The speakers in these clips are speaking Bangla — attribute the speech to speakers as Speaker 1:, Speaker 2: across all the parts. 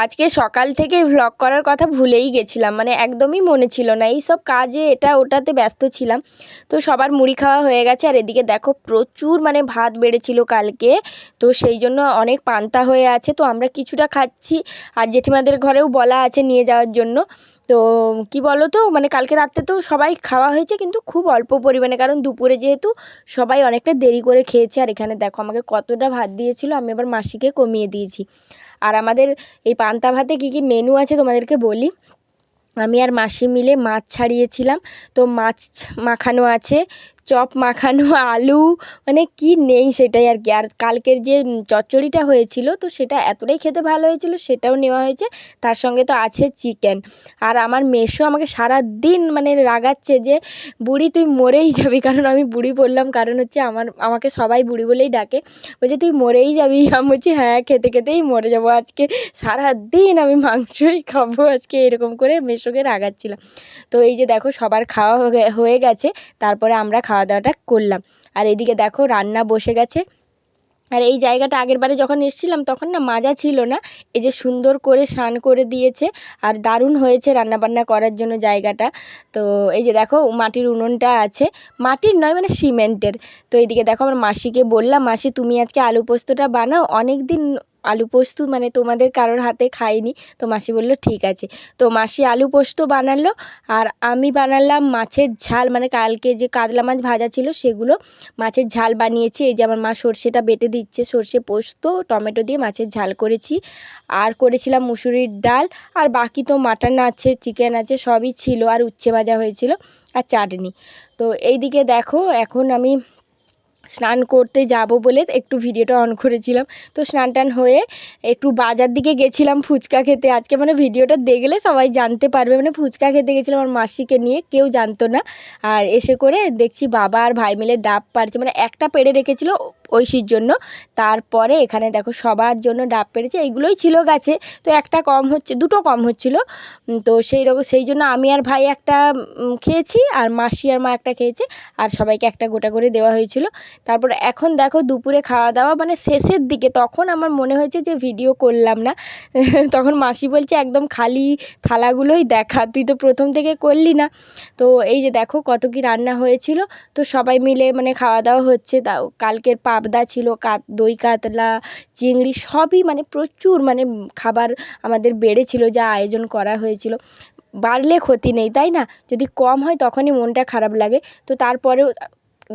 Speaker 1: আজকে সকাল থেকেই ভ্লগ করার কথা ভুলেই গেছিলাম, মানে একদমই মনে ছিল না। এই সব কাজে এটা ওটাতে ব্যস্ত ছিলাম। তো সবার মুড়ি খাওয়া হয়ে গেছে, আর এদিকে দেখো প্রচুর মানে ভাত বেড়েছিল কালকে, তো সেই জন্য অনেক পান্তা হয়ে আছে। তো আমরা কিছুটা খাচ্ছি, আর জেঠিমাদের ঘরেও বলা আছে নিয়ে যাওয়ার জন্য। তো কি বলো তো, মানে কালকে রাত্রে তো সবাই খাওয়া হয়েছে, কিন্তু খুব অল্প পরিমাণে, কারণ দুপুরে যেহেতু সবাই অনেকটা দেরি করে খেয়েছে। আর এখানে দেখো আমাকে কতটা ভাত দিয়েছিল, আমি আবার মাসিকে কমিয়ে দিয়েছি। আর আমাদের এই পান্তা ভাতে কী কী মেনু আছে তোমাদেরকে বলি। আমি আর মাসি মিলে মাছ ছাড়িয়েছিলাম, তো মাছ মাখানো আছে, চপ মাখানো, আলু, মানে কি নেই সেটাই আর কি। আর কালকের যে চচ্চড়িটা হয়েছিল, তো সেটা এতটাই খেতে ভালো হয়েছিল, সেটাও নেওয়া হয়েছে। তার সঙ্গে তো আছে চিকেন। আর আমার মেসো আমাকে সারাদিন মানে রাগাচ্ছে যে বুড়ি তুই মরেই যাবি, কারণ আমি বুড়ি বললাম, কারণ হচ্ছে আমাকে সবাই বুড়ি বলেই ডাকে। বলছে তুই মরেই যাবি। আমি বলছি হ্যাঁ, খেতে খেতেই মরে যাবো আজকে, সারাদিন আমি মাংসই খাবো আজকে, এরকম করে মেসোকে রাগাচ্ছিলাম। তো এই যে দেখো সবার খাওয়া হয়ে গেছে, তারপরে আমরা খাওয়া দাওয়াটা করলাম। আর এদিকে দেখো রান্না বসে গেছে। আর এই জায়গাটা আগের বারে যখন এসেছিলাম তখন না মাজা ছিল না, এই যে সুন্দর করে স্নান করে দিয়েছে, আর দারুণ হয়েছে রান্নাবান্না করার জন্য জায়গাটা। তো এই যে দেখো মাটির উনুনটা আছে, মাটির নয় মানে সিমেন্টের। তো এইদিকে দেখো আমার মাসিকে বললাম, মাসি তুমি আজকে আলু পোস্তটা বানাও, অনেক দিন আলু পোস্ত মানে তোমাদের কারোর হাতে খাইনি। তো মাসি বলল ঠিক আছে। তো মাসি আলু পোস্ত বানালো, আর আমি বানালাম মাছের ঝাল, মানে কালকে যে কাতলা মাছ ভাজা ছিল সেগুলো মাছের ঝাল বানিয়েছি। এই যে আমার মা সর্ষেটা বেটে দিচ্ছে, সর্ষে পোস্ত টমেটো দিয়ে মাছের ঝাল করেছি। আর করেছিলাম মুসুরির ডাল, আর বাকি তো মাটন আছে, চিকেন আছে, সবই ছিল, আর উচ্ছে ভাজা হয়েছিল, আর চাটনি। তো এইদিকে দেখো এখন আমি স্নান করতে যাব বলে একটু ভিডিওটা অন করেছিলাম। তো স্নান টান হয়ে একটু বাজার দিকে গেছিলাম ফুচকা খেতে। আজকে মানে ভিডিওটা দেখলে সবাই জানতে পারবে, মানে ফুচকা খেতে গেছিলাম আমার মাসিকে নিয়ে, কেউ জানতো না। আর এসে করে দেখছি বাবা আর ভাই মিলে ডাব পাড়ছে, মানে একটা পেড়ে রেখেছিল ঐশীর জন্য, তারপরে এখানে দেখো সবার জন্য ডাব পেড়েছে। এইগুলোই ছিল গাছে, তো একটা কম হচ্ছে, দুটো কম হচ্ছিলো। তো সেই জন্য আমি আর ভাই একটা খেয়েছি, আর মাসি আর মা একটা খেয়েছে, আর সবাইকে একটা গোটা করে দেওয়া হয়েছিল। তারপর এখন দেখো দুপুরে খাওয়া দাওয়া মানে শেষের দিকে, তখন আমার মনে হয়েছে যে ভিডিও করলাম না। তখন মাসি বলছে একদম খালি থালাগুলোই দেখা, তুই তো প্রথম থেকে করলি না। তো এই যে দেখো কত কি রান্না হয়েছিল। তো সবাই মিলে মানে খাওয়া দাওয়া হচ্ছে। তাও কালকের পাবদা ছিল, দই কাতলা, চিংড়ি, সবই মানে প্রচুর মানে খাবার আমাদের বেড়েছিল, যা আয়োজন করা হয়েছিল। বাড়লে ক্ষতি নেই, তাই না? যদি কম হয় তখনই মনটা খারাপ লাগে। তো তারপরেও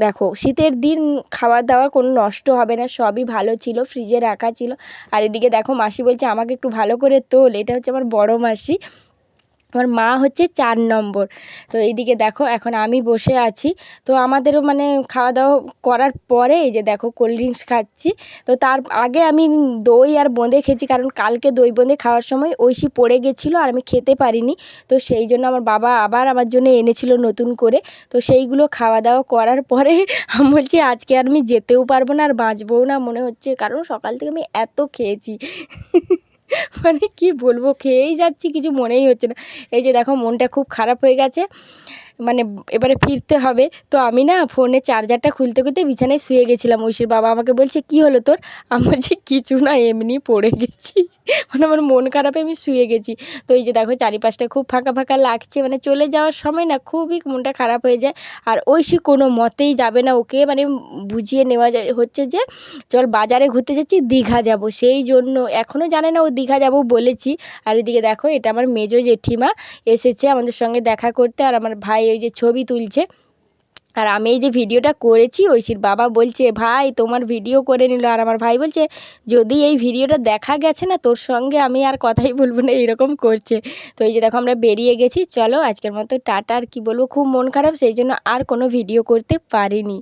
Speaker 1: দেখো শীতের দিন খাওয়া দাওয়া কোনো নষ্ট হবে না, সবই ভালো ছিল, ফ্রিজে রাখা ছিল। আর এদিকে দেখো মাসি বলছে আমাকে একটু ভালো করে তোল, এটা হচ্ছে আমার বড় মাসি, আমার মা হচ্ছে 4 নম্বর। তো এইদিকে দেখো এখন আমি বসে আছি। তো আমাদেরও মানে খাওয়া দাওয়া করার পরে এই যে দেখো কোল্ড ড্রিঙ্কস খাচ্ছি। তো তার আগে আমি দই আর বোঁদে খেয়েছি, কারণ কালকে দই বোঁদে খাওয়ার সময় ঐশী পড়ে গেছিলো আর আমি খেতে পারিনি। তো সেই জন্য আমার বাবা আবার আমার জন্য এনেছিল নতুন করে। তো সেইগুলো খাওয়া দাওয়া করার পরে আমি বলছি আজকে আর আমি যেতেও পারবো না, আর বাঁচবও না মনে হচ্ছে, কারণ সকাল থেকে আমি এত খেয়েছি। মানে কি বলবো, খেয়েই যাচ্ছি, কিছু মনেই হচ্ছে না। এই যে দেখো মনটা খুব খারাপ হয়ে গেছে, মানে এবারে ফিরতে হবে। তো আমি না ফোনের চার্জারটা খুলতে খুলতে বিছানায় শুয়ে গেছিলাম। ঐশীর বাবা আমাকে বলছে কী হলো তোর? আমি বলছি কিছু না, এমনি পড়ে গেছি। মানে আমার মন খারাপে আমি শুয়ে গেছি। তো এই যে দেখো চারিপাশটা খুব ফাঁকা ফাঁকা লাগছে, মানে চলে যাওয়ার সময় না খুবই মনটা খারাপ হয়ে যায়। আর ঐশী কোনো মতেই যাবে না, ওকে মানে বুঝিয়ে নেওয়া যায় হচ্ছে যে চল বাজারে ঘুরতে যাচ্ছি, দীঘা যাব, সেই জন্য এখনও জানে না ও দীঘা যাব বলেছি। আর এদিকে দেখো এটা আমার মেজো জেঠিমা এসেছে আমাদের সঙ্গে দেখা করতে, আর আমার ভাই ওই যে ছবি তুলছে। আর আমি এই যে ভিডিওটা করেছি, ঐশীর বাবা বলছে ভাই তোমার ভিডিও করে নিল, আর আমার ভাই বলছে যদি এই ভিডিওটা দেখা গেছে না তোর সঙ্গে আমি আর কথাই বলবো না, এরকম করছে। তো এই যে দেখো আমরা বেরিয়ে গেছি, চলো আজকের মতো টাটা। আর কি বলবো, খুব মন খারাপ, সেই জন্য আর কোনো ভিডিও করতে পারিনি।